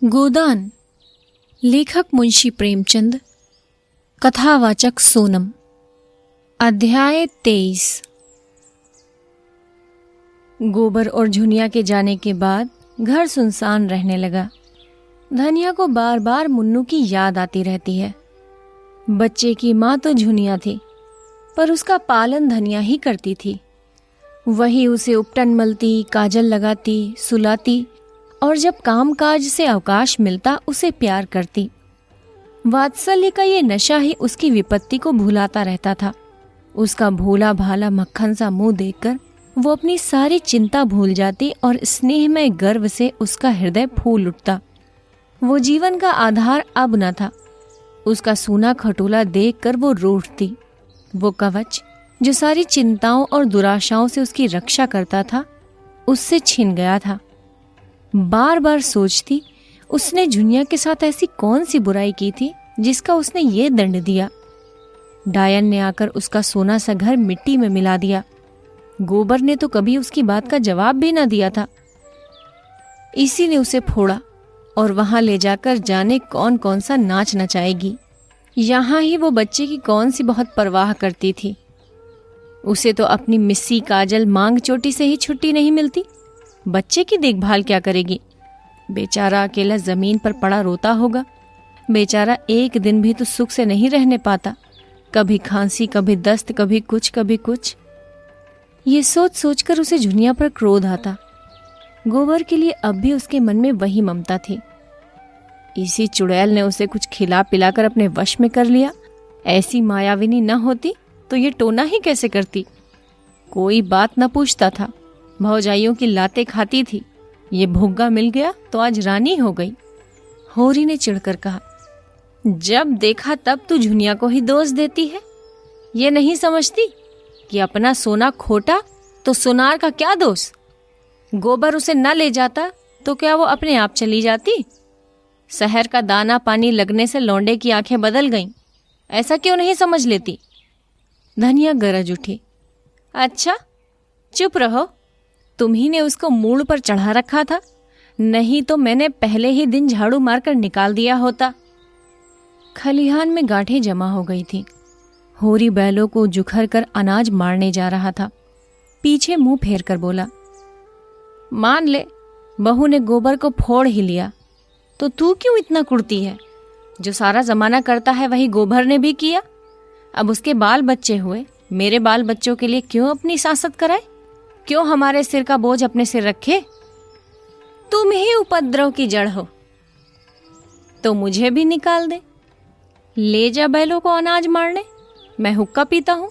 गोदान। लेखक मुंशी प्रेमचंद। कथावाचक सोनम। अध्याय 23। गोबर और झुनिया के जाने के बाद घर सुनसान रहने लगा। धनिया को बार बार मुन्नू की याद आती रहती है। बच्चे की माँ तो झुनिया थी, पर उसका पालन धनिया ही करती थी। वही उसे उपटन मलती, काजल लगाती, सुलाती और जब काम काज से अवकाश मिलता उसे प्यार करती। वात्सल्य का ये नशा ही उसकी विपत्ति को भुलाता रहता था। उसका भोला भाला मक्खन सा मुंह देखकर वो अपनी सारी चिंता भूल जाती और स्नेहमय गर्व से उसका हृदय फूल उठता। वो जीवन का आधार अब न था। उसका सूना खटोला देखकर वो रूठती। वो कवच जो सारी चिंताओं और दुराशाओं से उसकी रक्षा करता था, उससे छिन गया था। बार बार सोचती, उसने झुनिया के साथ ऐसी कौन सी बुराई की थी जिसका उसने ये दंड दिया। डायन ने आकर उसका सोना सा घर मिट्टी में मिला दिया। गोबर ने तो कभी उसकी बात का जवाब भी न दिया था। इसी ने उसे फोड़ा और वहां ले जाकर जाने कौन कौन सा नाच नचाएगी। यहाँ ही वो बच्चे की कौन सी बहुत परवाह करती थी। उसे तो अपनी मिस्सी काजल मांग चोटी से ही छुट्टी नहीं मिलती। बच्चे की देखभाल क्या करेगी? बेचारा अकेला जमीन पर पड़ा रोता होगा। बेचारा एक दिन भी तो सुख से नहीं रहने पाता। कभी खांसी, कभी दस्त, कभी कुछ कभी कुछ। ये सोच सोचकर उसे झुनिया पर क्रोध आता। गोबर के लिए अब भी उसके मन में वही ममता थी। इसी चुड़ैल ने उसे कुछ खिला पिलाकर अपने वश में कर लिया। ऐसी मायाविनी न होती तो ये टोना ही कैसे करती। कोई बात न पूछता था, भौजाइयों की लातें खाती थी। ये भुग्गा मिल गया तो आज रानी हो गई। होरी ने चिढ़कर कहा, जब देखा तब तू झुनिया को ही दोष देती है। ये नहीं समझती कि अपना सोना खोटा तो सोनार का क्या दोष। गोबर उसे न ले जाता तो क्या वो अपने आप चली जाती? शहर का दाना पानी लगने से लौंडे की आंखें बदल गईं। ऐसा क्यों नहीं समझ लेती? धनिया गरज उठी, अच्छा चुप रहो। तुम्ही ने उसको मूड़ पर चढ़ा रखा था, नहीं तो मैंने पहले ही दिन झाड़ू मारकर निकाल दिया होता। खलिहान में गांठें जमा हो गई थी। होरी बैलों को जुखर कर अनाज मारने जा रहा था। पीछे मुंह फेर कर बोला, मान ले बहू ने गोबर को फोड़ ही लिया तो तू क्यों इतना कुड़ती है? जो सारा जमाना करता है वही गोबर ने भी किया। अब उसके बाल बच्चे हुए, मेरे बाल बच्चों के लिए क्यों अपनी सासत कराए? क्यों हमारे सिर का बोझ अपने सिर रखे? तुम ही उपद्रव की जड़ हो। तो मुझे भी निकाल दे, ले जा बैलों को अनाज मारने। मैं हुक्का पीता हूं।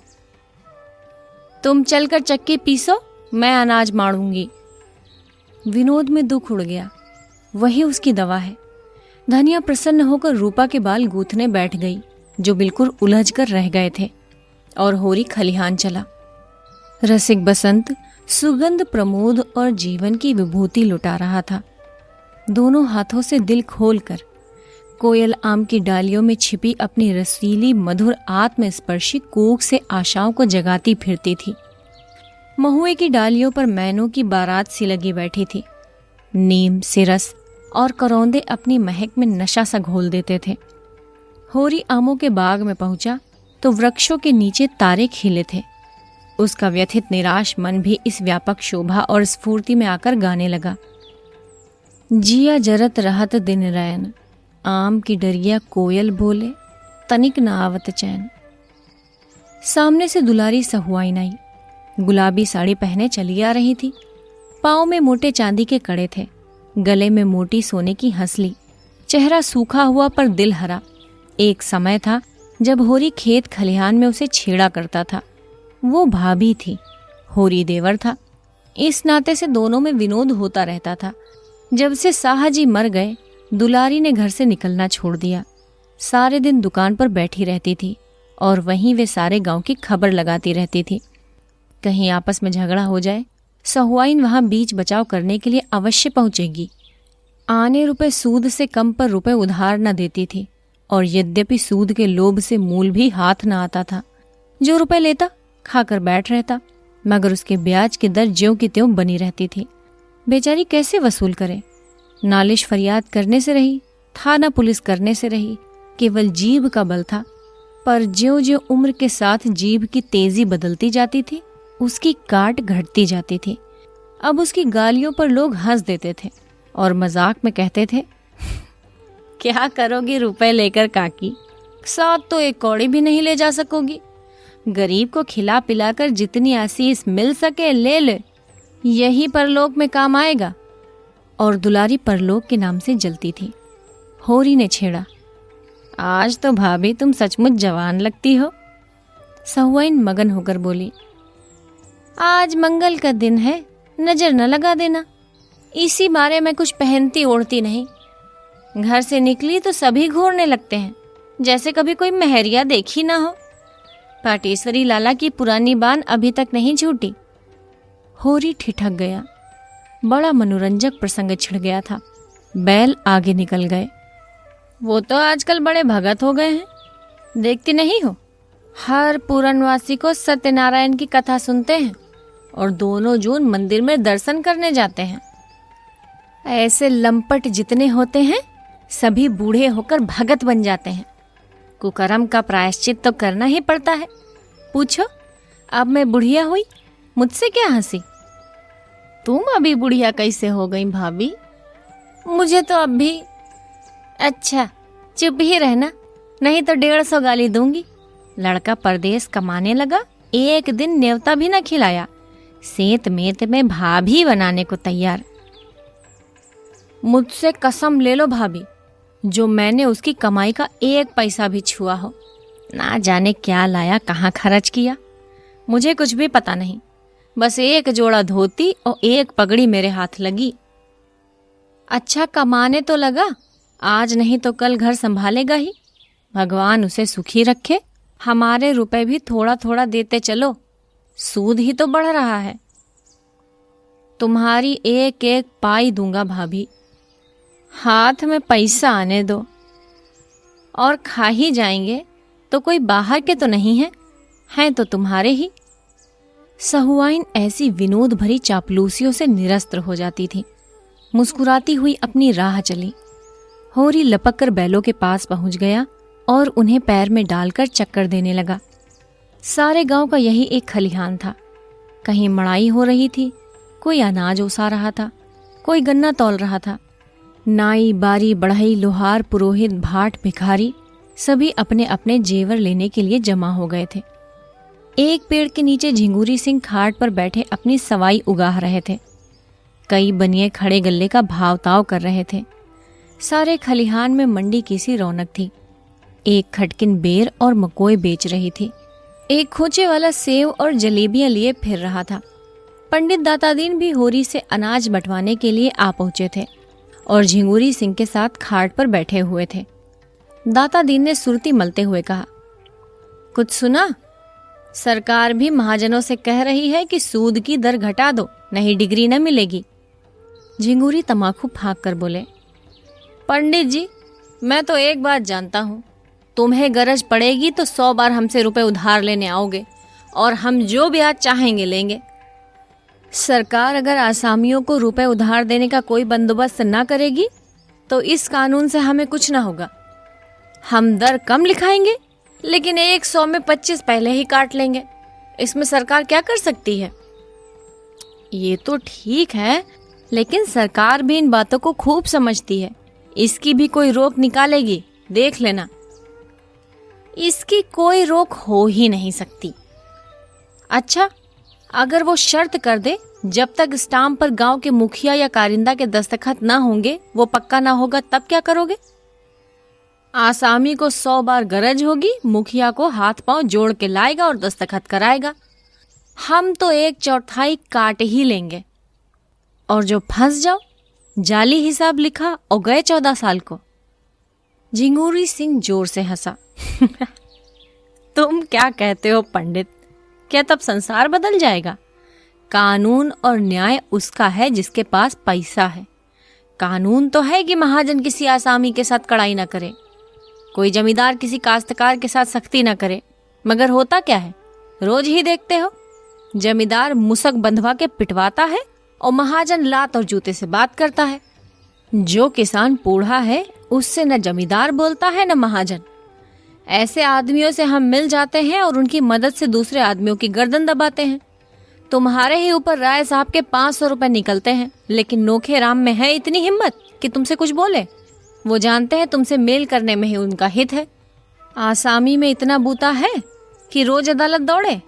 तुम चलकर चक्की पीसो, मैं अनाज मारूंगी। विनोद में दुख उड़ गया। वही उसकी दवा है। धनिया प्रसन्न होकर रूपा के बाल गूंथने बैठ गई, जो बिल्कुल उलझ कर रह गए थे, और होरी खलिहान चला। रसिक बसंत सुगंध, प्रमोद और जीवन की विभूति लुटा रहा था। दोनों हाथों से दिल खोलकर कोयल आम की डालियों में छिपी अपनी रसीली मधुर आत्मस्पर्शी कूक से आशाओं को जगाती फिरती थी। महुए की डालियों पर मैनों की बारात सी लगी बैठी थी। नीम, सिरस और करौंदे अपनी महक में नशा सा घोल देते थे। होरी आमों के बाग में पहुंचा तो वृक्षों के नीचे तारे खिले थे। उसका व्यथित निराश मन भी इस व्यापक शोभा और स्फूर्ति में आकर गाने लगा। जिया जरत रहत दिन रैन, आम की डरिया कोयल बोले, तनिक न आवत चैन। सामने से दुलारी सहुआइन आई। गुलाबी साड़ी पहने चली आ रही थी। पाँव में मोटे चांदी के कड़े थे, गले में मोटी सोने की हंसली। चेहरा सूखा हुआ पर दिल हरा। एक समय था जब होरी खेत खलिहान में उसे छेड़ा करता था। वो भाभी थी, होरी देवर था। इस नाते से दोनों में विनोद होता रहता था। जब से साहजी मर गए, दुलारी ने घर से निकलना छोड़ दिया। सारे दिन दुकान पर बैठी रहती थी और वहीं वे सारे गांव की खबर लगाती रहती थी। कहीं आपस में झगड़ा हो जाए, सहुआइन वहां बीच बचाव करने के लिए अवश्य पहुंचेगी। आने रुपए सूद से कम पर रुपए उधार न देती थी, और यद्यपि सूद के लोभ से मूल भी हाथ न आता था। जो रुपए लेता खाकर बैठ रहता, मगर उसके ब्याज की दर ज्यों की त्यों बनी रहती थी। बेचारी कैसे वसूल करे? नालिश फरियाद करने से रही, थाना पुलिस करने से रही, केवल जीभ का बल था। पर ज्यों-ज्यों उम्र के साथ जीभ की तेजी बदलती जाती थी, उसकी काट घटती जाती थी। अब उसकी गालियों पर लोग हंस देते थे और मजाक में कहते थे, क्या करोगी रुपए लेकर काकी, साथ तो एक कौड़ी भी नहीं ले जा सकोगी। गरीब को खिला पिलाकर जितनी आशीष मिल सके ले ले, यही परलोक में काम आएगा। और दुलारी परलोक के नाम से जलती थी। होरी ने छेड़ा, आज तो भाभी तुम सचमुच जवान लगती हो। सहुआइन मगन होकर बोली, आज मंगल का दिन है, नजर न लगा देना। इसी बारे में कुछ पहनती ओढ़ती नहीं, घर से निकली तो सभी घूरने लगते हैं, जैसे कभी कोई महरिया देखी ना हो। पाटेश्वरी लाला की पुरानी बान अभी तक नहीं छूटी। होरी ठिठक गया। बड़ा मनोरंजक प्रसंग छिड़ गया था। बैल आगे निकल गए। वो तो आजकल बड़े भगत हो गए हैं, देखती नहीं हो, हर पूरनवासी को सत्यनारायण की कथा सुनते हैं और दोनों जून मंदिर में दर्शन करने जाते हैं। ऐसे लंपट जितने होते हैं सभी बूढ़े होकर भगत बन जाते हैं। कुकर्म का प्रायश्चित तो करना ही पड़ता है। पूछो, अब मैं बुढ़िया हुई, मुझसे क्या हंसी। तुम अभी बुढ़िया कैसे हो गई भाभी? मुझे तो अब भी। अच्छा चुप ही रहना, नहीं तो 150 गाली दूंगी। लड़का परदेश कमाने लगा, एक दिन न्योता भी न खिलाया, सेंत मेंत में भाभी बनाने को तैयार। मुझसे कसम ले लो भाभी, जो मैंने उसकी कमाई का 1 पैसा भी छुआ हो। ना जाने क्या लाया, कहाँ खर्च किया, मुझे कुछ भी पता नहीं। बस 1 जोड़ा धोती और 1 पगड़ी मेरे हाथ लगी। अच्छा कमाने तो लगा, आज नहीं तो कल घर संभालेगा ही। भगवान उसे सुखी रखे। हमारे रुपए भी थोड़ा थोड़ा देते चलो, सूद ही तो बढ़ रहा है। तुम्हारी 1-1 पाई दूंगा भाभी, हाथ में पैसा आने दो। और खा ही जाएंगे तो कोई बाहर के तो नहीं है, हैं तो तुम्हारे ही। सहुआइन ऐसी विनोद भरी चापलूसियों से निरस्त्र हो जाती थी। मुस्कुराती हुई अपनी राह चली। होरी लपक कर बैलों के पास पहुंच गया और उन्हें पैर में डालकर चक्कर देने लगा। सारे गांव का यही एक खलिहान था। कहीं मड़ाई हो रही थी, कोई अनाज ओसा रहा था, कोई गन्ना तौल रहा था। नाई, बारी, बढ़ई, लोहार, पुरोहित, भाट, भिखारी सभी अपने अपने जेवर लेने के लिए जमा हो गए थे। एक पेड़ के नीचे झिंगूरी सिंह खाट पर बैठे अपनी सवाई उगाह रहे थे। कई बनिए खड़े गल्ले का भावताव कर रहे थे। सारे खलिहान में मंडी की सी रौनक थी। एक खटकिन बेर और मकोई बेच रही थी। एक खोचे वाला सेव और जलेबियां लिए फिर रहा था। पंडित दातादीन भी होरी से अनाज बंटवाने के लिए आ पहुंचे थे और झिंगूरी सिंह के साथ खाट पर बैठे हुए थे। दातादीन ने सुरती मलते हुए कहा, कुछ सुना? सरकार भी महाजनों से कह रही है कि सूद की दर घटा दो, नहीं डिग्री न मिलेगी। झिंगूरी तमाकू फाँक कर बोले, पंडित जी, मैं तो एक बात जानता हूँ, तुम्हें गरज पड़ेगी तो 100 बार हमसे रुपए उधार लेने आओगे और हम जो ब्याज चाहेंगे लेंगे। सरकार अगर आसामियों को रुपए उधार देने का कोई बंदोबस्त न करेगी तो इस कानून से हमें कुछ न होगा। हम दर कम लिखाएंगे लेकिन 100 में 25 पहले ही काट लेंगे। इसमें सरकार क्या कर सकती है? ये तो ठीक है, लेकिन सरकार भी इन बातों को खूब समझती है। इसकी भी कोई रोक निकालेगी, देख लेना। इसकी कोई रोक हो ही नहीं सकती। अच्छा, अगर वो शर्त कर दे जब तक स्टाम्प पर गांव के मुखिया या कारिंदा के दस्तखत ना होंगे वो पक्का ना होगा, तब क्या करोगे? आसामी को 100 बार गरज होगी, मुखिया को हाथ पांव जोड़ के लाएगा और दस्तखत कराएगा। हम तो 1/4 काट ही लेंगे और जो फंस जाओ, जाली हिसाब लिखा और गए 14 साल को। झिंगूरी सिंह जोर से हंसा। तुम क्या कहते हो पंडित? क्या तब संसार बदल जाएगा? कानून और न्याय उसका है जिसके पास पैसा है। कानून तो है कि महाजन किसी आसामी के साथ कड़ाई ना करे, कोई जमींदार किसी काश्तकार के साथ सख्ती ना करे। मगर होता क्या है, रोज ही देखते हो, जमींदार मुसक बंधवा के पिटवाता है और महाजन लात और जूते से बात करता है। जो किसान बूढ़ा है उससे न जमींदार बोलता है न महाजन। ऐसे आदमियों से हम मिल जाते हैं और उनकी मदद से दूसरे आदमियों की गर्दन दबाते हैं। तुम्हारे ही ऊपर राय साहब के 500 रुपए निकलते हैं, लेकिन नोखे राम में है इतनी हिम्मत कि तुमसे कुछ बोले। वो जानते हैं तुमसे मेल करने में ही उनका हित है। आसामी में इतना बूता है कि रोज अदालत दौड़े।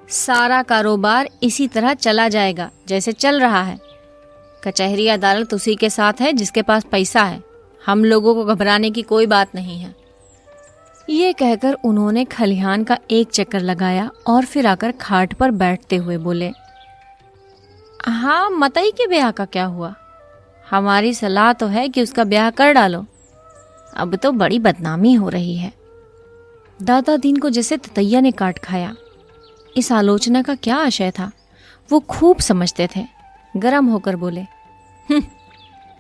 सारा कारोबार इसी तरह चला जाएगा जैसे चल रहा है। कचहरी अदालत उसी के साथ है जिसके पास पैसा है। हम लोगों को घबराने की कोई बात नहीं है। ये कहकर उन्होंने खलिहान का एक चक्कर लगाया और फिर आकर खाट पर बैठते हुए बोले, हाँ, मतई के ब्याह का क्या हुआ? हमारी सलाह तो है कि उसका ब्याह कर डालो। अब तो बड़ी बदनामी हो रही है। दादा दीन को जैसे ततैया ने काट खाया। इस आलोचना का क्या आशय था वो खूब समझते थे। गरम होकर बोले,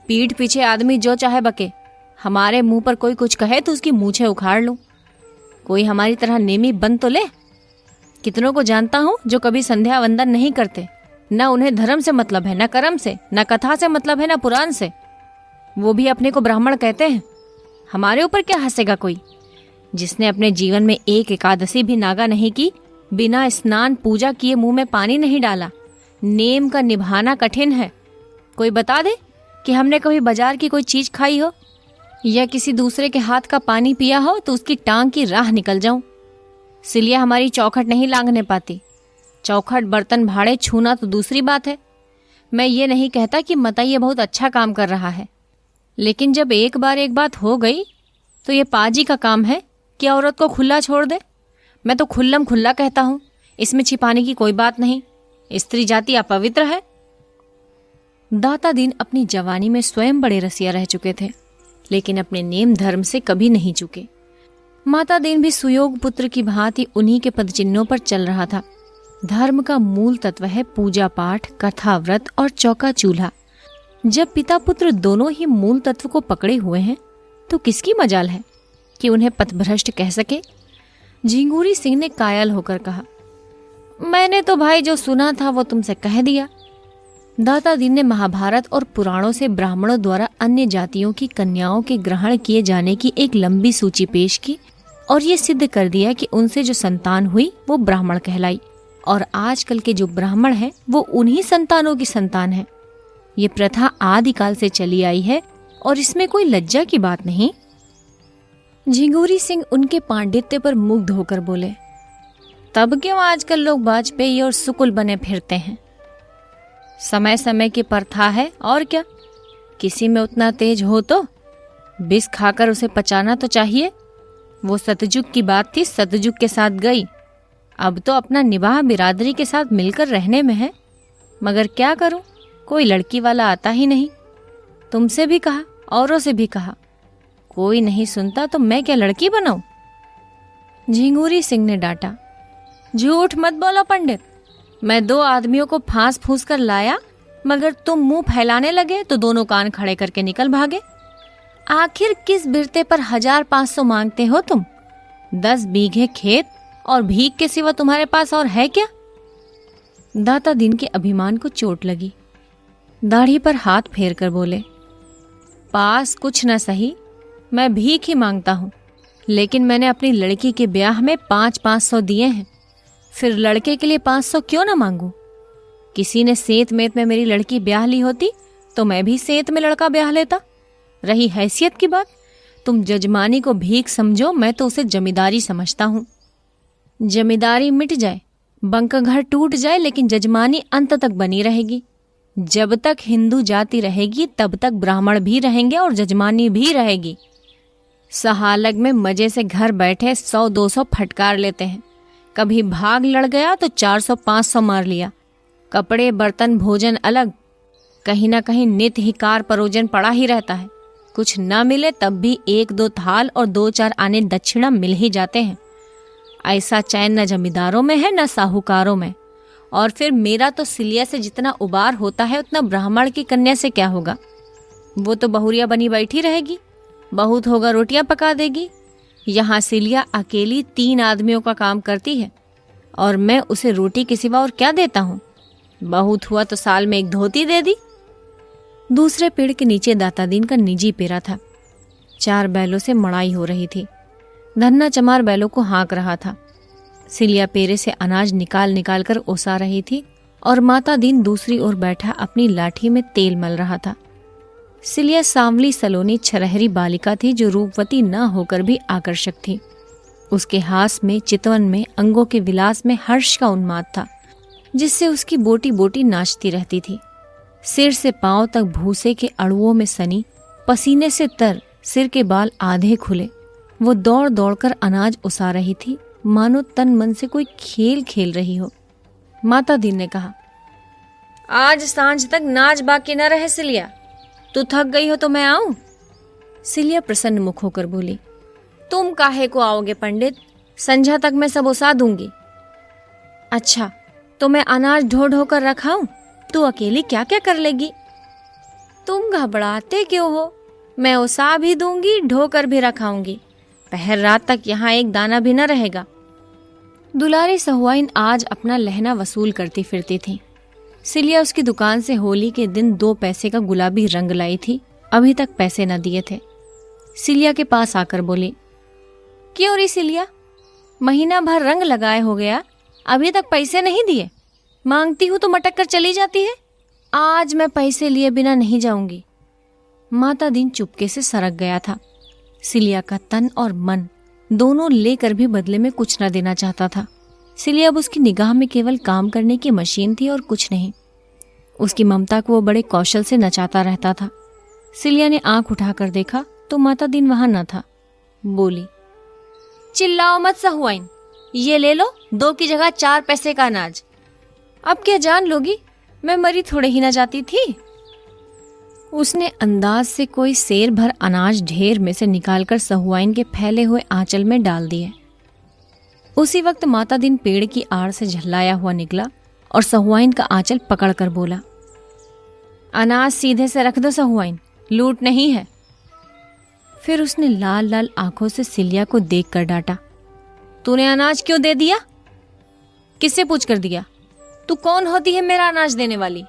पीठ पीछे आदमी जो चाहे बके। हमारे मुंह पर कोई कुछ कहे तो उसकी मूछें उखाड़ लूं। कोई हमारी तरह नेमी बन तो ले। कितनों को जानता हूं जो कभी संध्या वंदन नहीं करते। न उन्हें धर्म से मतलब है, न कर्म से, न कथा से मतलब है, न पुराण से। वो भी अपने को ब्राह्मण कहते हैं। हमारे ऊपर क्या हंसेगा कोई? जिसने अपने जीवन में एक एकादशी भी नागा नहीं की, बिना स्नान पूजा किए मुंह में पानी नहीं डाला। नेम का निभाना कठिन है। कोई बता दे कि हमने कभी बाजार की कोई चीज खाई हो या किसी दूसरे के हाथ का पानी पिया हो तो उसकी टांग की राह निकल जाऊं। सिलिया हमारी चौखट नहीं लांघने पाती। चौखट बर्तन भाड़े छूना तो दूसरी बात है। मैं ये नहीं कहता कि मतई ये बहुत अच्छा काम कर रहा है, लेकिन जब एक बार एक बात हो गई तो ये पाजी का काम है कि औरत को खुला छोड़ दे। मैं तो खुल्लम खुल्ला कहता हूं, इसमें छिपाने की कोई बात नहीं। स्त्री जाति अपवित्र है। दाता दीन अपनी जवानी में स्वयं बड़े रसिया रह चुके थे, लेकिन अपने नेम धर्म से कभी नहीं चुके। माता दीन भी सुयोग पुत्र की भांति उन्हीं के पदचिन्हों पर चल रहा था। धर्म का मूल तत्व है पूजा पाठ, कथा व्रत और चौका चूल्हा। जब पिता पुत्र दोनों ही मूल तत्व को पकड़े हुए हैं तो किसकी मजाल है कि उन्हें पथभ्रष्ट कह सके। झिंगूरी सिंह ने कायल होकर कहा, मैंने तो भाई जो सुना था वो तुमसे कह दिया। दाता दीन ने महाभारत और पुराणों से ब्राह्मणों द्वारा अन्य जातियों की कन्याओं के ग्रहण किए जाने की एक लंबी सूची पेश की और ये सिद्ध कर दिया कि उनसे जो संतान हुई वो ब्राह्मण कहलाई, और आजकल के जो ब्राह्मण हैं वो उन्हीं संतानों की संतान है। ये प्रथा आदिकाल से चली आई है और इसमें कोई लज्जा की बात नहीं। झिंगूरी सिंह उनके पांडित्य पर मुग्ध होकर बोले, तब क्यों आजकल लोग वाजपेयी और सुकुल बने फिरते हैं? समय समय की प्रथा है और क्या। किसी में उतना तेज हो तो विष खाकर उसे पचाना तो चाहिए। वो सतयुग की बात थी, सतयुग के साथ गई। अब तो अपना निवाह बिरादरी के साथ मिलकर रहने में है, मगर क्या करूं, कोई लड़की वाला आता ही नहीं। तुमसे भी कहा, औरों से भी कहा, कोई नहीं सुनता तो मैं क्या लड़की बनाऊं? झिंगूरी सिंह ने डांटा, झूठ मत बोलो पंडित। मैं 2 आदमियों को फांस फूस कर लाया, मगर तुम मुंह फैलाने लगे तो दोनों कान खड़े करके निकल भागे। आखिर किस बिरते पर 1500 मांगते हो तुम? 10 बीघे खेत और भीख के सिवा तुम्हारे पास और है क्या? दाता दीन के अभिमान को चोट लगी। दाढ़ी पर हाथ फेर कर बोले, पास कुछ न सही, मैं भीख ही मांगता हूं, लेकिन मैंने अपनी लड़की के ब्याह में 500 दिए हैं। फिर लड़के के लिए 500 क्यों ना मांगू? किसी ने सेंत मेत में मेरी लड़की ब्याह ली होती तो मैं भी सेंत में लड़का ब्याह लेता। रही हैसियत की बात, तुम जजमानी को भीख समझो, मैं तो उसे जमींदारी समझता हूं। जमींदारी मिट जाए, बंक घर टूट जाए, लेकिन जजमानी अंत तक बनी रहेगी। जब तक हिंदू जाति रहेगी तब तक ब्राह्मण भी रहेंगे और जजमानी भी रहेगी। सहालग में मजे से घर बैठे 100-200 फटकार लेते हैं। कभी भाग लड़ गया तो 400-500 मार लिया। कपड़े बर्तन भोजन अलग, कहीं ना कहीं नित ही कार परोजन पड़ा ही रहता है। कुछ न मिले तब भी 1-2 थाल और 2-4 आने दक्षिणा मिल ही जाते हैं। ऐसा चैन न जमींदारों में है न साहूकारों में। और फिर मेरा तो सिलिया से जितना उबार होता है उतना ब्राह्मण की कन्या से क्या होगा? वो तो बहुरिया बनी बैठी रहेगी, बहुत होगा रोटियां पका देगी। यहाँ सिलिया अकेली 3 आदमियों का काम करती है और मैं उसे रोटी के सिवा और क्या देता हूँ? बहुत हुआ तो साल में 1 धोती दे दी। दूसरे पेड़ के नीचे दातादीन का निजी पेरा था। 4 बैलों से मड़ाई हो रही थी। धन्ना चमार बैलों को हाँक रहा था। सिलिया पेरे से अनाज निकाल निकाल कर ओसा रही थी और माता दीन दूसरी ओर बैठा अपनी लाठी में तेल मल रहा था। सिलिया सांवली सलोनी छरहरी बालिका थी जो रूपवती न होकर भी आकर्षक थी। उसके हास में, चितवन में, अंगों के विलास में हर्ष का उन्माद था, जिससे उसकी बोटी बोटी नाचती रहती थी। सिर से पांव तक भूसे के अड़ुओं में सनी, पसीने से तर, सिर के बाल आधे खुले, वो दौड़ दौड़ कर अनाज उसा रही थी, मानो तन मन से कोई खेल खेल रही हो। माता दीन ने कहा, आज सांझ तक नाच बाकी न रहे सिलिया, तू थक गई हो तो मैं आऊं? सिलिया प्रसन्न मुख होकर बोली, तुम काहे को आओगे पंडित, संध्या तक मैं सब उसा दूंगी। अच्छा, तो मैं अनाज ढो ढो कर रखाऊं, तू अकेली क्या क्या कर लेगी? तुम घबराते क्यों हो? मैं उसा भी दूंगी, ढो कर भी रखाऊंगी। पहर रात तक यहाँ एक दाना भी न रहेगा। दुलारी सहुआइन आज अपना लहना वसूल करती फिरती थी। सिलिया उसकी दुकान से होली के दिन 2 पैसे का गुलाबी रंग लाई थी, अभी तक पैसे न दिए थे। सिलिया के पास आकर बोली, क्यों री सिलिया, महीना भर रंग लगाए हो गया, अभी तक पैसे नहीं दिए? मांगती हूं तो मटक कर चली जाती है। आज मैं पैसे लिए बिना नहीं जाऊंगी। माता दीन चुपके से सरक गया था। सिलिया का तन और मन दोनों लेकर भी बदले में कुछ न देना चाहता था। सिलिया अब उसकी निगाह में केवल काम करने की मशीन थी और कुछ नहीं। उसकी ममता को वो बड़े कौशल से नचाता रहता था। सिलिया ने आंख उठाकर देखा तो माता दीन वहां न था। बोली, चिल्लाओ मत सहुआइन, ये ले लो 2 की जगह 4 पैसे का अनाज। अब क्या जान लोगी, मैं मरी थोड़े ही न जाती थी। उसने अंदाज से कोई सेर भर अनाज ढेर में से निकालकर सहुआइन के फैले हुए आंचल में डाल दिए। उसी वक्त माता दीन पेड़ की आड़ से झल्लाया हुआ निकला और सहुआइन का आंचल पकड़कर बोला, अनाज सीधे से रख दो सहुआइन, लूट नहीं है। फिर उसने लाल लाल आंखों से सिलिया को देखकर डांटा, तूने अनाज क्यों दे दिया? किससे पूछ कर दिया? तू कौन होती है मेरा अनाज देने वाली?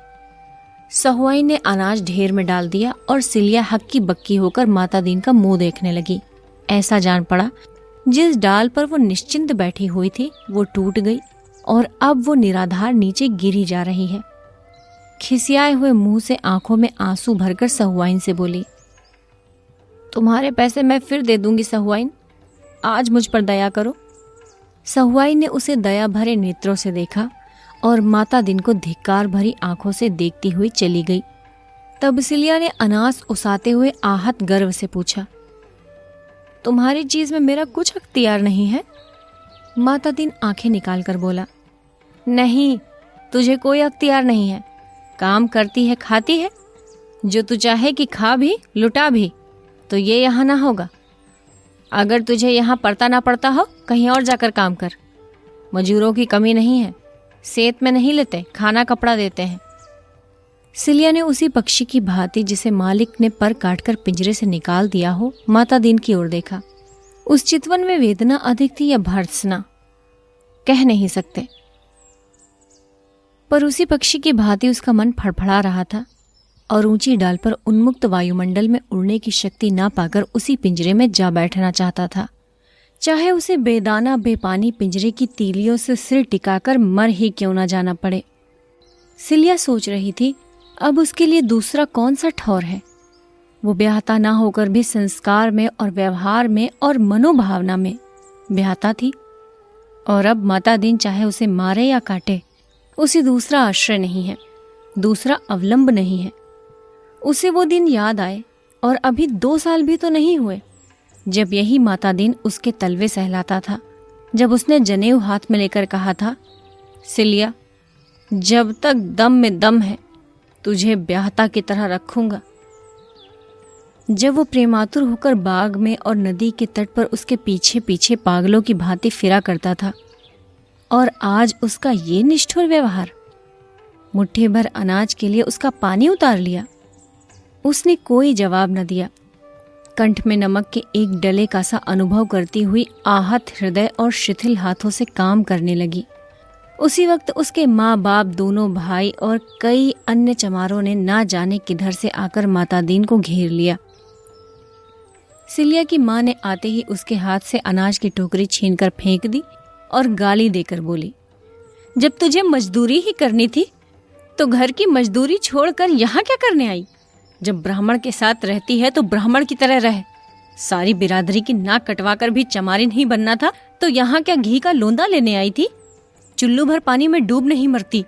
सहुआइन ने अनाज ढेर में डाल दिया और सिलिया हक्की बक्की होकर माता दीन का मुंह देखने लगी। ऐसा जान पड़ा जिस डाल पर वो निश्चिंत बैठी हुई थी वो टूट गई और अब वो निराधार नीचे गिरी जा रही है। खिसियाए हुए मुंह से आंखों में आंसू भरकर सहुआइन से बोली, तुम्हारे पैसे मैं फिर दे दूंगी सहुआइन, आज मुझ पर दया करो। सहुआइन ने उसे दया भरे नेत्रों से देखा और माता दीन को धिक्कार भरी आंखों से देखती हुई चली गई। तब सिलिया ने अनाज उसाते हुए आहत गर्व से पूछा, तुम्हारी चीज में मेरा कुछ अख्तियार नहीं है? माता दीन आंखें निकाल कर बोला, नहीं, तुझे कोई अख्तियार नहीं है। काम करती है, खाती है, जो तू चाहे कि खा भी लुटा भी, तो ये यहाँ ना होगा। अगर तुझे यहाँ पड़ता ना पड़ता हो, कहीं और जाकर काम कर। मजूरों की कमी नहीं है, सेत में नहीं लेते, खाना कपड़ा देते हैं। सिलिया ने उसी पक्षी की भांति जिसे मालिक ने पर काटकर पिंजरे से निकाल दिया हो माता दीन की ओर देखा। उस चितवन में वेदना अधिक थी या भर्त्सना, कह नहीं सकते, पर उसी पक्षी की भांति उसका मन फड़फड़ा रहा था और ऊंची डाल पर उन्मुक्त वायुमंडल में उड़ने की शक्ति ना पाकर उसी पिंजरे में जा बैठना चाहता था, चाहे उसे बेदाना बेपानी पिंजरे की तीलियों से सिर टिकाकर मर ही क्यों ना जाना पड़े। सिलिया सोच रही थी, अब उसके लिए दूसरा कौन सा ठौर है। वो ब्याहता ना होकर भी संस्कार में और व्यवहार में और मनोभावना में ब्याहता थी, और अब माता दीन चाहे उसे मारे या काटे, उसे दूसरा आश्रय नहीं है, दूसरा अवलंब नहीं है। उसे वो दिन याद आए, और अभी 2 साल भी तो नहीं हुए जब यही माता दीन उसके तलवे सहलाता था, जब उसने जनेऊ हाथ में लेकर कहा था, सिलिया, जब तक दम में दम है तुझे ब्याहता की तरह रखूंगा। जब वो प्रेमातुर होकर बाग में और नदी के तट पर उसके पीछे पीछे पागलों की भांति फिरा करता था, और आज उसका ये निष्ठुर व्यवहार। मुट्ठी भर अनाज के लिए उसका पानी उतार लिया। उसने कोई जवाब न दिया। कंठ में नमक के एक डले का सा अनुभव करती हुई आहत हृदय और शिथिल हाथों से काम करने लगी। उसी वक्त उसके माँ बाप, दोनों भाई और कई अन्य चमारों ने ना जाने किधर से आकर माता दीन को घेर लिया। सिलिया की माँ ने आते ही उसके हाथ से अनाज की टोकरी छीनकर फेंक दी और गाली देकर बोली, जब तुझे मजदूरी ही करनी थी तो घर की मजदूरी छोड़कर यहाँ क्या करने आई? जब ब्राह्मण के साथ रहती है तो ब्राह्मण की तरह रह। सारी बिरादरी की नाक कटवाकर भी चमारी नहीं बनना था तो यहाँ क्या घी का लोंदा लेने आई थी? चुल्लू भर पानी में डूब नहीं मरती।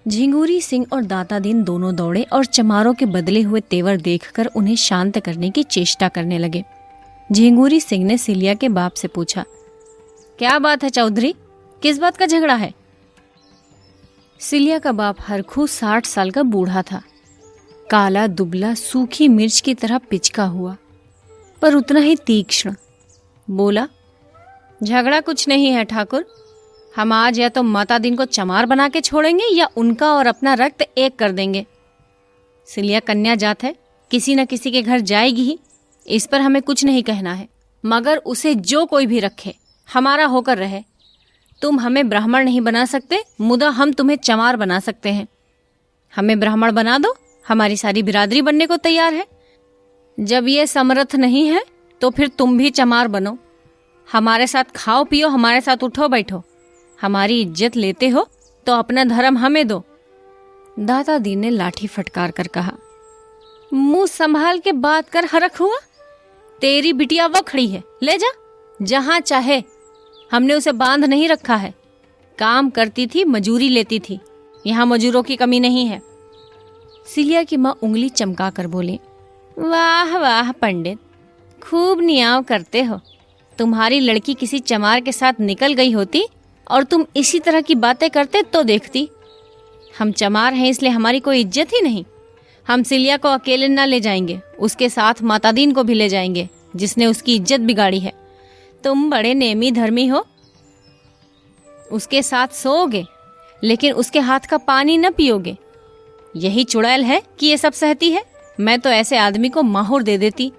झिंगूरी सिंह और दाता दीन दोनों दौड़े और चमारों के बदले हुए तेवर देखकर उन्हें शांत करने की चेष्टा करने लगे। झिंगूरी सिंह ने सिलिया के बाप से पूछा, क्या बात है चौधरी, किस बात का झगड़ा है? सिलिया का बाप हरखू 60 साल का बूढ़ा था, काला दुबला, सूखी मिर्च की तरह पिचका हुआ, पर उतना ही तीक्ष्ण। बोला, झगड़ा कुछ नहीं है ठाकुर, हम आज या तो माता दीन को चमार बना के छोड़ेंगे या उनका और अपना रक्त एक कर देंगे। सिलिया कन्या जात है, किसी न किसी के घर जाएगी ही, इस पर हमें कुछ नहीं कहना है, मगर उसे जो कोई भी रखे हमारा होकर रहे। तुम हमें ब्राह्मण नहीं बना सकते, मुदा हम तुम्हें चमार बना सकते हैं। हमें ब्राह्मण बना दो, हमारी सारी बिरादरी बनने को तैयार है। जब ये समर्थ नहीं है तो फिर तुम भी चमार बनो, हमारे साथ खाओ पियो, हमारे साथ उठो बैठो। हमारी इज्जत लेते हो तो अपना धर्म हमें दो। दाता दीन ने लाठी फटकार कर कहा, मुंह संभाल के बात कर हरख हुआ, तेरी बिटिया वो खड़ी है, ले जा जहां चाहे। हमने उसे बांध नहीं रखा है, काम करती थी, मजूरी लेती थी, यहाँ मजूरों की कमी नहीं है। सिलिया की माँ उंगली चमका कर बोली, वाह वाह पंडित, खूब नियाव करते हो। तुम्हारी लड़की किसी चमार के साथ निकल गई होती और तुम इसी तरह की बातें करते तो देखती। हम चमार हैं इसलिए हमारी कोई इज्जत ही नहीं। हम सिलिया को अकेले न ले जाएंगे, उसके साथ माता दीन को भी ले जाएंगे जिसने उसकी इज्जत बिगाड़ी है। तुम बड़े नेमी धर्मी हो, उसके साथ सोओगे लेकिन उसके हाथ का पानी न पियोगे। यही चुड़ैल है कि ये सब सहती है। मैं तो ऐसे आदमी को माहौर दे देती।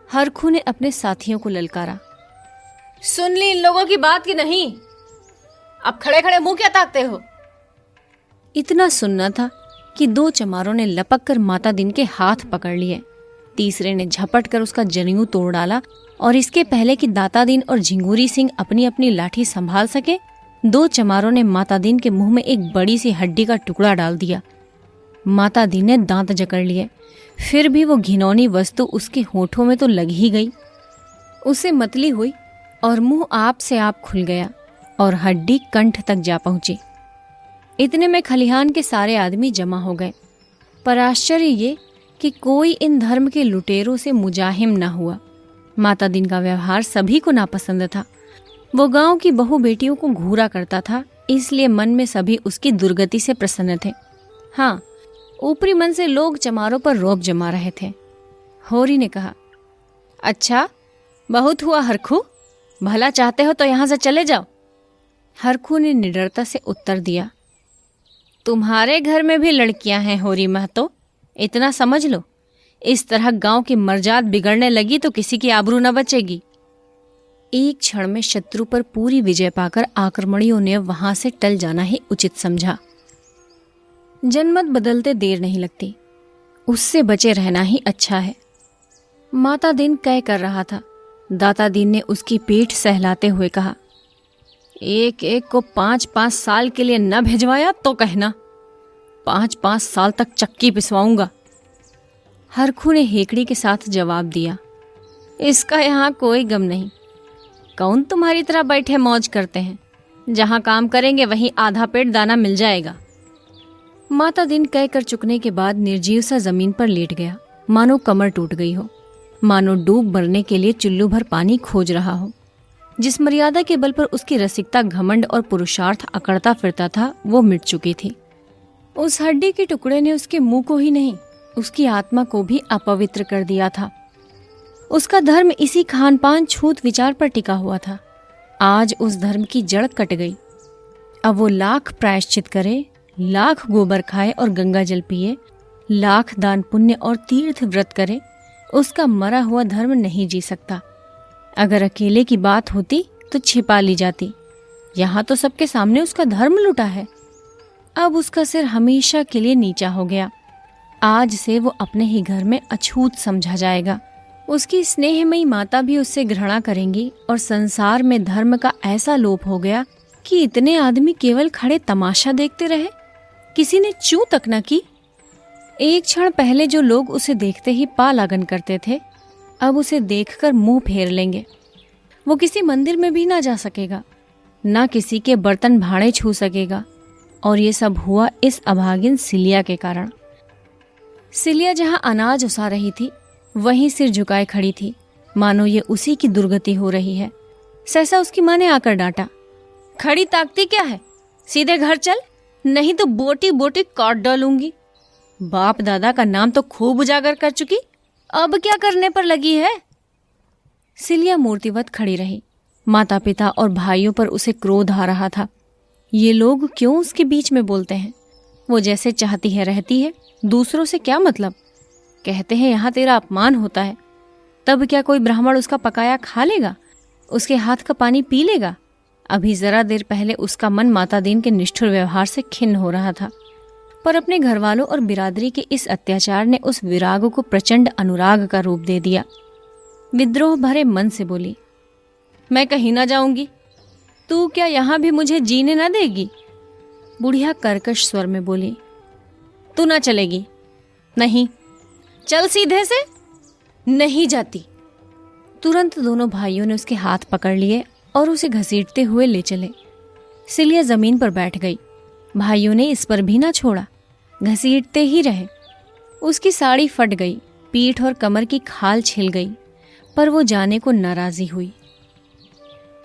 हरखू ने अपने साथियों को ललकारा, सुन ली इन लोगों की बात की नहीं? अब खड़े खड़े मुंह क्या ताकते हो? इतना सुनना था कि 2 चमारों ने लपक कर माता दीन के हाथ पकड़ लिए। तीसरे ने झपट कर उसका जनेऊ तोड़ डाला और इसके पहले कि दाता दीन और झिंगूरी सिंह अपनी अपनी लाठी संभाल सके, 2 चमारों ने माता दीन के मुंह में एक बड़ी सी हड्डी का टुकड़ा डाल दिया। माता दीन ने दांत जकड़ लिए, फिर भी वो घिनौनी वस्तु उसके होठों में तो लग ही गई। उसे मतली हुई और मुंह आप से आप खुल गया और हड्डी कंठ तक जा पहुंची। इतने में खलिहान के सारे आदमी जमा हो गए, पर आश्चर्य ये कि कोई इन धर्म के लुटेरों से मुजाहिम न हुआ। माता दीन का व्यवहार सभी को नापसंद था। वो गांव की बहू बेटियों को घूरा करता था, इसलिए मन में सभी उसकी दुर्गति से प्रसन्न थे। हाँ, ऊपरी मन से लोग चमारों पर रौब जमा रहे थे। होरी ने कहा, अच्छा बहुत हुआ हरखू, भला चाहते हो तो यहाँ से चले जाओ। हरखू ने निडरता से उत्तर दिया, तुम्हारे घर में भी लड़कियां हैं होरी महतो, इतना समझ लो। इस तरह गांव की मर्जाद बिगड़ने लगी तो किसी की आबरू न बचेगी। एक क्षण में शत्रु पर पूरी विजय पाकर आक्रमणियों ने वहां से टल जाना ही उचित समझा। जनमत बदलते देर नहीं लगती, उससे बचे रहना ही अच्छा है। माता दीन कह कर रहा था। दाता दीन ने उसकी पीठ सहलाते हुए कहा, एक एक को 5-5 साल के लिए न भेजवाया तो कहना, 5-5 साल तक चक्की पिसवाऊंगा। हरखू ने हेकड़ी के साथ जवाब दिया, इसका यहाँ कोई गम नहीं। कौन तुम्हारी तरह बैठे मौज करते हैं? जहाँ काम करेंगे वहीं आधा पेट दाना मिल जाएगा। माता दीन कह कर चुकने के बाद निर्जीव सा जमीन पर लेट गया, मानो कमर टूट गई हो, मानो डूब मरने के लिए चुल्लू भर पानी खोज रहा हो। जिस मर्यादा के बल पर उसकी रसिकता, घमंड और पुरुषार्थ अकड़ता फिरता था, वो मिट चुकी थी। उस हड्डी के टुकड़े ने उसके मुंह को ही नहीं, उसकी आत्मा को भी अपवित्र कर दिया था। उसका धर्म इसी खान पान, छूत विचार पर टिका हुआ था। आज उस धर्म की जड़ कट गई। अब वो लाख प्रायश्चित करे, लाख गोबर खाए और गंगा जल पिए, लाख दान पुण्य और तीर्थ व्रत करे, उसका मरा हुआ धर्म नहीं जी सकता। अगर अकेले की बात होती तो छिपा ली जाती, यहाँ तो सबके सामने उसका धर्म लुटा है। अब उसका सिर हमेशा के लिए नीचा हो गया। आज से वो अपने ही घर में अछूत समझा जाएगा। उसकी स्नेहमयी माता भी उससे घृणा करेंगी और संसार में धर्म का ऐसा लोप हो गया कि इतने आदमी केवल खड़े तमाशा देखते रहे, किसी ने चूं तक न की। एक क्षण पहले जो लोग उसे देखते ही पा लागन करते थे, अब उसे देखकर मुंह फेर लेंगे। वो किसी मंदिर में भी ना जा सकेगा, ना किसी के बर्तन भाड़े छू सकेगा। और ये सब हुआ इस अभागिन सिलिया के कारण। सिलिया जहां अनाज उसा रही थी, वहीं सिर झुकाए खड़ी थी, मानो ये उसी की दुर्गति हो रही है। सहसा उसकी माँ ने आकर डांटा, खड़ी ताकती क्या है, सीधे घर चल, नहीं तो बोटी बोटी काट डालूंगी। बाप दादा का नाम तो खूब उजागर कर चुकी, अब क्या करने पर लगी है। सिलिया मूर्तिवत खड़ी रही। माता पिता और भाइयों पर उसे क्रोध आ रहा था। ये लोग क्यों उसके बीच में बोलते हैं? वो जैसे चाहती है रहती है, दूसरों से क्या मतलब। कहते हैं यहाँ तेरा अपमान होता है, तब क्या कोई ब्राह्मण उसका पकाया खा लेगा, उसके हाथ का पानी पी लेगा? अभी जरा देर पहले उसका मन माता दीन के निष्ठुर व्यवहार से खिन्न हो रहा था, पर अपने घर वालों और बिरादरी के इस अत्याचार ने उस विराग को प्रचंड अनुराग का रूप दे दिया। विद्रोह भरे मन से बोली, मैं कहीं ना जाऊंगी, तू क्या यहाँ भी मुझे जीने न देगी? बुढ़िया कर्कश स्वर में बोली, तू ना चलेगी? नहीं। चल सीधे से। नहीं जाती। तुरंत दोनों भाइयों ने उसके हाथ पकड़ लिए और उसे घसीटते हुए ले चले। सिलिया जमीन पर बैठ गई। भाइयों ने इस पर भी ना छोड़ा, घसीटते ही रहे। उसकी साड़ी फट गई, पीठ और कमर की खाल छिल गई, पर वो जाने को नाराजी हुई।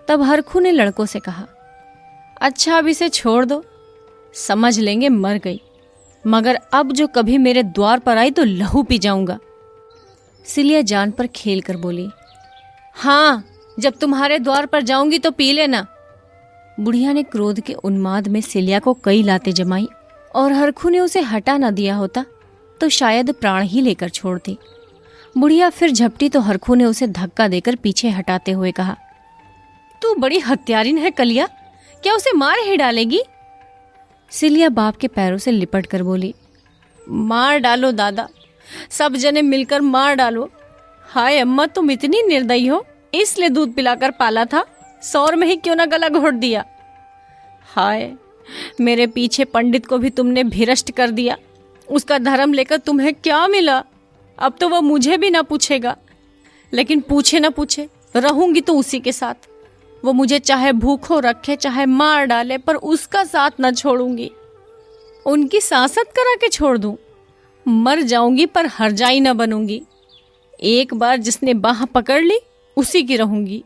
तब हरखू ने लड़कों से कहा, अच्छा अब इसे छोड़ दो, समझ लेंगे मर गई, मगर अब जो कभी मेरे द्वार पर आई तो लहू पी जाऊंगा। सिलिया जान पर खेल कर बोली, हाँ जब तुम्हारे द्वार पर जाऊंगी तो पी लेना। बुढ़िया ने क्रोध के उन्माद में सिलिया को कई लातें जमाई, और हरखू ने उसे हटा न दिया होता तो शायद प्राण ही लेकर छोड़ती। बुढ़िया फिर झपटी तो हरखू ने उसे धक्का देकर पीछे हटाते हुए कहा, तू बड़ी हत्यारिन है कलिया, क्या उसे मार ही डालेगी? सिलिया बाप के पैरों से लिपट कर बोली, मार डालो दादा, सब जने मिलकर मार डालो। हाय अम्मा, तुम इतनी निर्दयी हो, इसलिए दूध पिलाकर पाला था, सौर में ही क्यों ना गला घोट दिया। हाय, मेरे पीछे पंडित को भी तुमने भ्रष्ट कर दिया। उसका धर्म लेकर तुम्हें क्या मिला? अब तो वह मुझे भी ना पूछेगा, लेकिन पूछे ना पूछे, रहूंगी तो उसी के साथ। वो मुझे चाहे भूखो रखे, चाहे मार डाले, पर उसका साथ न छोड़ूंगी। उनकी सांसत करा के छोड़ दूं, मर जाऊंगी पर हरजाई न बनूंगी। एक बार जिसने बाह पकड़ ली उसी की रहूंगी।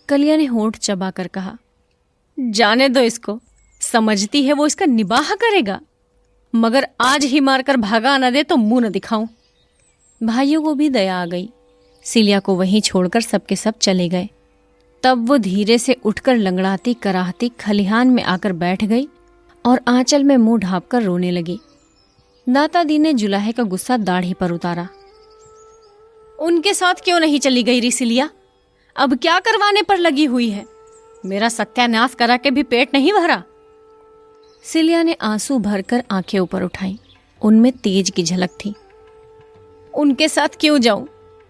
कलिया ने होंठ चबा कर कहा, जाने दो इसको, समझती है वो इसका निबाह करेगा, मगर आज ही मारकर भागा न दे तो मुंह न दिखाऊं। भाइयों को भी दया आ गई। सिलिया को वहीं छोड़कर सबके सब चले गए। तब वो धीरे से उठकर लंगड़ाती कराहती खलिहान में आकर बैठ गई और आंचल में मुंह ढांपकर रोने लगी। दाता दी ने जुलाहे का गुस्सा दाढ़ी पर उतारा। उनके साथ क्यों नहीं चली गई री सिलिया? अब क्या करवाने पर लगी हुई है? मेरा सत्यानाश करा के भी पेट नहीं भरा। सिलिया ने आंसू भरकर आंखें ऊपर उठाई, उनमें तेज की झलक थी। उनके साथ क्यों जाऊं?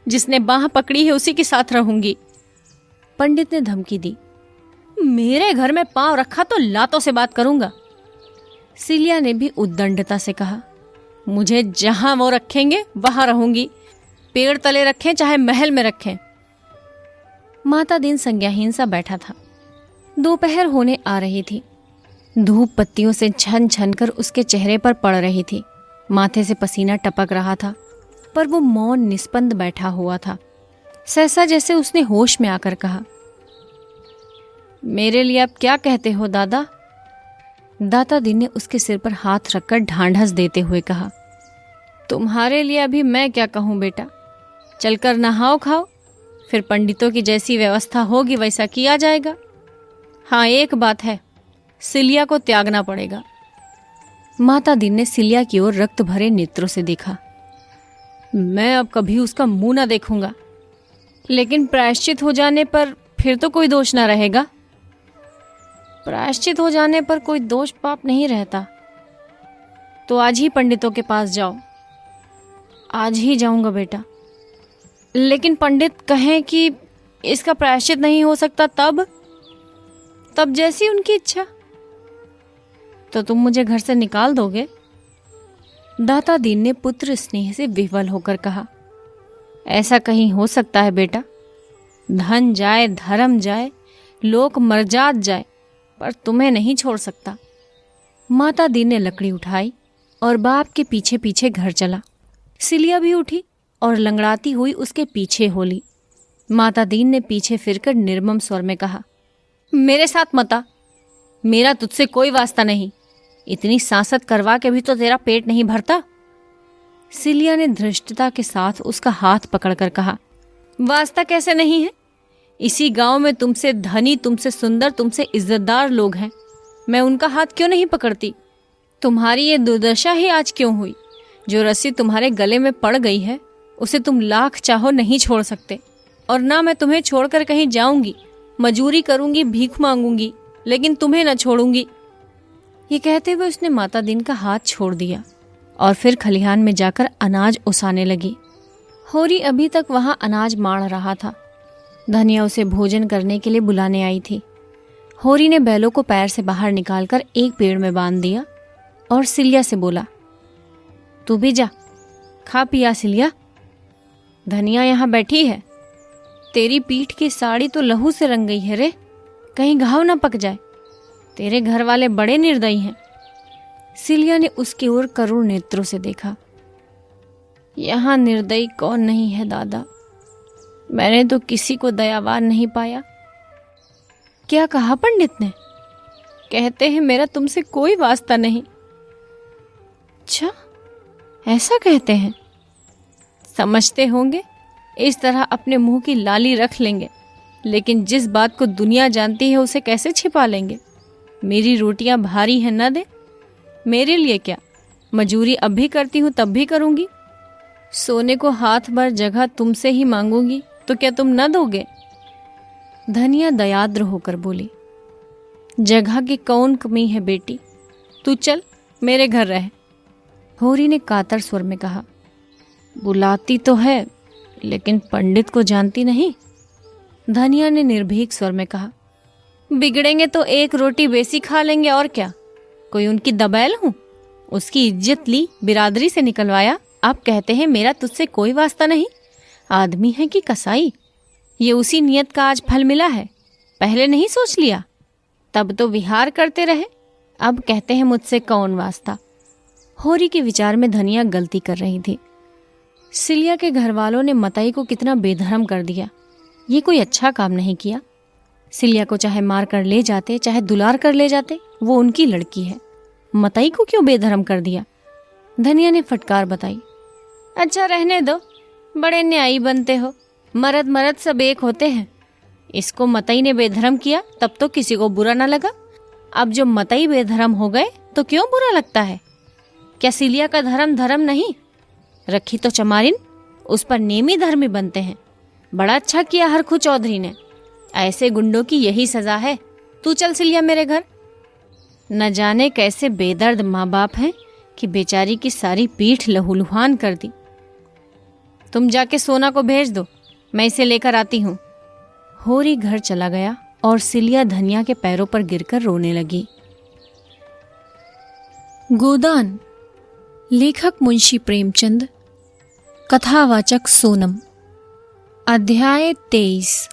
जिसने बाह पकड़ी है उसी के साथ रहूंगी। पंडित ने धमकी दी, मेरे घर में पांव रखा तो लातों से बात करूंगा। सिलिया ने भी उद्दंडता से कहा, मुझे जहां वो रखेंगे वहां रहूंगी, पेड़ तले रखें चाहे महल में रखें। माता दिन संज्ञाहीन सा बैठा था। दोपहर होने आ रही थी। धूप पत्तियों से छन छन कर उसके चेहरे पर पड़ रही थी। माथे से पसीना टपक रहा था, पर वो मौन निस्पंद बैठा हुआ था। सहसा जैसे उसने होश में आकर कहा, मेरे लिए आप क्या कहते हो दादा? दाता दिन ने उसके सिर पर हाथ रखकर ढांढस देते हुए कहा, तुम्हारे लिए अभी मैं क्या कहूं बेटा, चलकर नहाओ खाओ, फिर पंडितों की जैसी व्यवस्था होगी वैसा किया जाएगा। हाँ एक बात है, सिलिया को त्यागना पड़ेगा। माता दिन ने सिलिया की ओर रक्त भरे नेत्रों से देखा। मैं अब कभी उसका मुंह ना देखूंगा, लेकिन प्रायश्चित हो जाने पर फिर तो कोई दोष ना रहेगा। प्रायश्चित हो जाने पर कोई दोष पाप नहीं रहता। तो आज ही पंडितों के पास जाओ। आज ही जाऊंगा बेटा। लेकिन पंडित कहें कि इसका प्रायश्चित नहीं हो सकता, तब जैसी उनकी इच्छा। तो तुम मुझे घर से निकाल दोगे? दाता दीन ने पुत्र स्नेह से विह्वल होकर कहा। ऐसा कहीं हो सकता है बेटा? धन जाए, धर्म जाए, लोक मर्जाद जाए, पर तुम्हें नहीं छोड़ सकता। माता दीन ने लकड़ी उठाई और बाप के पीछे पीछे घर चला। सिलिया भी उठी और लंगड़ाती हुई उसके पीछे हो ली। माता दीन ने पीछे फिरकर निर्मम स्वर में कहा, मेरे साथ मत आ, मेरा तुझसे कोई वास्ता नहीं। इतनी सांसत करवा के भी तो तेरा पेट नहीं भरता। सिलिया ने धृष्टता के साथ उसका हाथ पकड़कर कहा, वास्ता कैसे नहीं है? इसी गांव में तुमसे धनी, तुमसे सुंदर, तुमसे इज्जतदार लोग हैं। मैं उनका हाथ क्यों नहीं पकड़ती? तुम्हारी ये दुर्दशा ही आज क्यों हुई? जो रस्सी तुम्हारे गले में पड़ गई है उसे तुम लाख चाहो नहीं छोड़ सकते। और ना मैं तुम्हें छोड़कर कहीं जाऊंगी, मजूरी करूंगी, भीख मांगूंगी, लेकिन तुम्हें न छोड़ूंगी। ये कहते हुए उसने माता दीन का हाथ छोड़ दिया और फिर खलिहान में जाकर अनाज उसाने लगी। होरी अभी तक वहां अनाज माड़ रहा था। धनिया उसे भोजन करने के लिए बुलाने आई थी। होरी ने बैलों को पैर से बाहर निकालकर एक पेड़ में बांध दिया और सिलिया से बोला, तू भी जा, खा पिया सिलिया। धनिया यहाँ बैठी है। तेरी पीठ की साड़ी तो लहू से रंग गई है रे, कहीं घाव ना पक जाए। तेरे घर वाले बड़े निर्दयी हैं। सिलिया ने उसकी ओर करुण नेत्रों से देखा। यहाँ निर्दयी कौन नहीं है दादा? मैंने तो किसी को दयावान नहीं पाया। क्या कहा पंडित ने? कहते हैं मेरा तुमसे कोई वास्ता नहीं। अच्छा, ऐसा कहते हैं? समझते होंगे इस तरह अपने मुंह की लाली रख लेंगे, लेकिन जिस बात को दुनिया जानती है उसे कैसे छिपा लेंगे? मेरी रोटियां भारी हैं न दे? मेरे लिए क्या, मजूरी अब भी करती हूं तब भी करूंगी। सोने को हाथ भर जगह तुमसे ही मांगूंगी तो क्या तुम न दोगे? धनिया दयाद्र होकर बोली, जगह की कौन कमी है बेटी, तू चल मेरे घर रह। होरी ने कातर स्वर में कहा, बुलाती तो है लेकिन पंडित को जानती नहीं। धनिया ने निर्भीक स्वर में कहा, बिगड़ेंगे तो एक रोटी बेसी खा लेंगे और क्या, कोई उनकी दबैल हूं? उसकी इज्जत ली, बिरादरी से निकलवाया, आप कहते हैं मेरा तुझसे कोई वास्ता नहीं। आदमी है कि कसाई? ये उसी नियत का आज फल मिला है। पहले नहीं सोच लिया? तब तो विहार करते रहे, अब कहते हैं मुझसे कौन वास्ता। होरी के विचार में धनिया गलती कर रही थी। सिलिया के घर वालों ने मतई को कितना बेधर्म कर दिया। ये कोई अच्छा काम नहीं किया। सिलिया को चाहे मार कर ले जाते, चाहे दुलार कर ले जाते, वो उनकी लड़की है। मतई को क्यों बेधर्म कर दिया? धनिया ने फटकार बताई, अच्छा रहने दो, बड़े न्यायी बनते हो। मर्द मर्द सब एक होते हैं। इसको मतई ने बेधर्म किया तब तो किसी को बुरा ना लगा। अब जो मतई बेधर्म हो गए तो क्यों बुरा लगता है? क्या सिलिया का धर्म धर्म नहीं? रखी तो चमारिन, उस पर नेमी धर्मी बनते हैं। बड़ा अच्छा किया हरखू चौधरी ने। ऐसे गुंडों की यही सजा है। तू चल सिलिया मेरे घर। न जाने कैसे बेदर्द माँ बाप हैं कि बेचारी की सारी पीठ लहूलुहान कर दी। तुम जाके सोना को भेज दो, मैं इसे लेकर आती हूँ। होरी घर चला गया और सिलिया धनिया के पैरों पर गिरकर रोने लगी। गोदान, लेखक मुंशी प्रेमचंद, कथावाचक सोनम। अध्याय 23।